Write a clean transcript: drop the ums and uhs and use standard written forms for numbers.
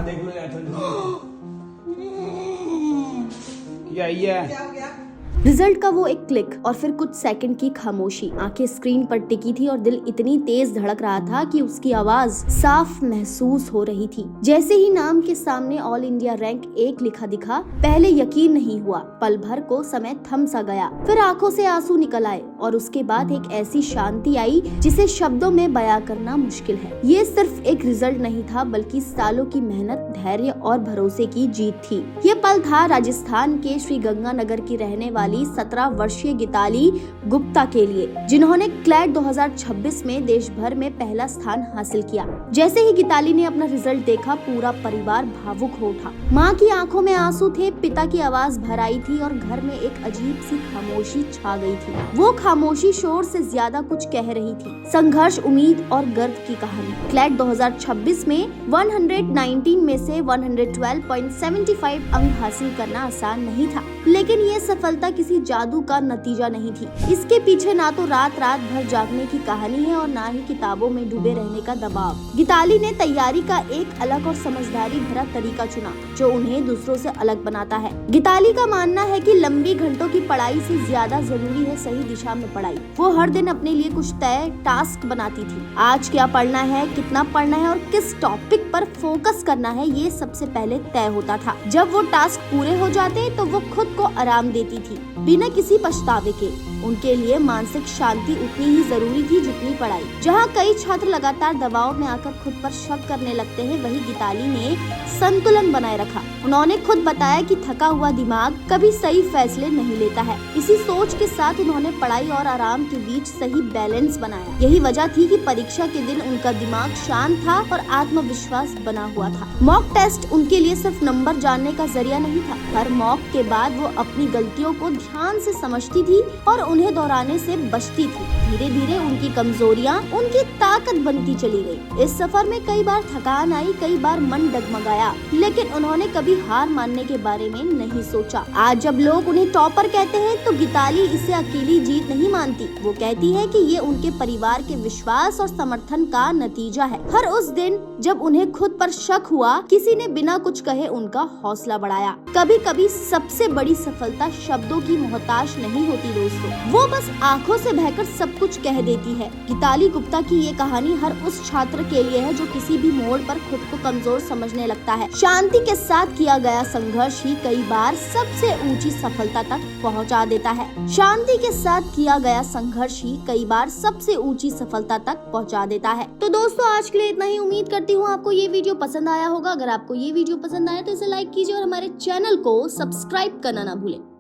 देख लो यार, क्या है? रिजल्ट का वो एक क्लिक और फिर कुछ सेकंड की खामोशी। आंखें स्क्रीन पर टिकी थी और दिल इतनी तेज धड़क रहा था कि उसकी आवाज साफ महसूस हो रही थी। जैसे ही नाम के सामने ऑल इंडिया रैंक 1 लिखा दिखा, पहले यकीन नहीं हुआ। पल भर को समय थम सा गया, फिर आंखों से आंसू निकल आए और उसके बाद एक ऐसी शांति आई जिसे शब्दों में बयां करना मुश्किल है। ये सिर्फ एक रिजल्ट नहीं था, बल्कि सालों की मेहनत, धैर्य और भरोसे की जीत थी। ये पल था राजस्थान के श्री गंगानगर की रहने वाली 17 वर्षीय गीताली गुप्ता के लिए, जिन्होंने क्लैट 2026 में देश भर में पहला स्थान हासिल किया। जैसे ही गीताली ने अपना रिजल्ट देखा, पूरा परिवार भावुक हो उठा। माँ की आंखों में आंसू थे, पिता की आवाज भर आई थी और घर में एक अजीब सी खामोशी छा गई थी। वो खामोशी शोर से ज्यादा कुछ कह रही थी। संघर्ष, उम्मीद और गर्व की कहानी। क्लैट 2026 में 119 में से 112.75 अंक हासिल करना आसान नहीं था, लेकिन ये सफलता किसी जादू का नतीजा नहीं थी। इसके पीछे ना तो रात रात भर जागने की कहानी है और ना ही किताबों में डूबे रहने का दबाव। गीताली ने तैयारी का एक अलग और समझदारी भरा तरीका चुना, जो उन्हें दूसरों से अलग बनाता है। गीताली का मानना है कि लंबी घंटों की पढ़ाई से ज्यादा जरूरी है सही दिशा में पढ़ाई। वो हर दिन अपने लिए कुछ तय टास्क बनाती थी। आज क्या पढ़ना है, कितना पढ़ना है और किस टॉपिक पर फोकस करना है, ये सबसे पहले तय होता था। जब वो टास्क पूरे हो जाते तो वो खुद को आराम देती थी, बिना किसी पछतावे के। उनके लिए मानसिक शांति उतनी ही जरूरी थी जितनी पढ़ाई। जहाँ कई छात्र लगातार दबाव में आकर खुद पर शक करने लगते हैं, वहीं गीताली ने संतुलन बनाए रखा। उन्होंने खुद बताया कि थका हुआ दिमाग कभी सही फैसले नहीं लेता है। इसी सोच के साथ उन्होंने पढ़ाई और आराम के बीच सही बैलेंस बनाया। यही वजह थी कि परीक्षा के दिन उनका दिमाग शांत था और आत्मविश्वास बना हुआ था। मॉक टेस्ट उनके लिए सिर्फ नंबर जानने का जरिया नहीं था। हर मॉक के बाद वो अपनी गलतियों को ध्यान से समझती थी और उन्हें दोहराने से बचती थी। धीरे धीरे उनकी कमजोरियां उनकी ताकत बनती चली गई। इस सफर में कई बार थकान आई, कई बार मन डगमगाया, लेकिन उन्होंने कभी हार मानने के बारे में नहीं सोचा। आज जब लोग उन्हें टॉपर कहते हैं, तो गीताली इसे अकेली जीत नहीं मानती। वो कहती है कि ये उनके परिवार के विश्वास और समर्थन का नतीजा है। हर उस दिन जब उन्हें खुद पर शक हुआ, किसी ने बिना कुछ कहे उनका हौसला बढ़ाया। कभी कभी सबसे बड़ी सफलता शब्दों की मोहताज नहीं होती दोस्तों, वो बस आंखों से बहकर सब कुछ कह देती है। गीताली गुप्ता की ये कहानी हर उस छात्र के लिए है जो किसी भी मोड़ पर खुद को कमजोर समझने लगता है। शांति के साथ किया गया संघर्ष ही कई बार सबसे ऊंची सफलता तक पहुंचा देता है। शांति के साथ किया गया संघर्ष ही कई बार सबसे ऊंची सफलता तक पहुंचा देता है। तो दोस्तों, आज के लिए इतना ही। उम्मीद करती हूँ आपको ये वीडियो पसंद आया होगा। अगर आपको ये वीडियो पसंद आया तो इसे लाइक कीजिए और हमारे चैनल को सब्सक्राइब करना ना भूलें।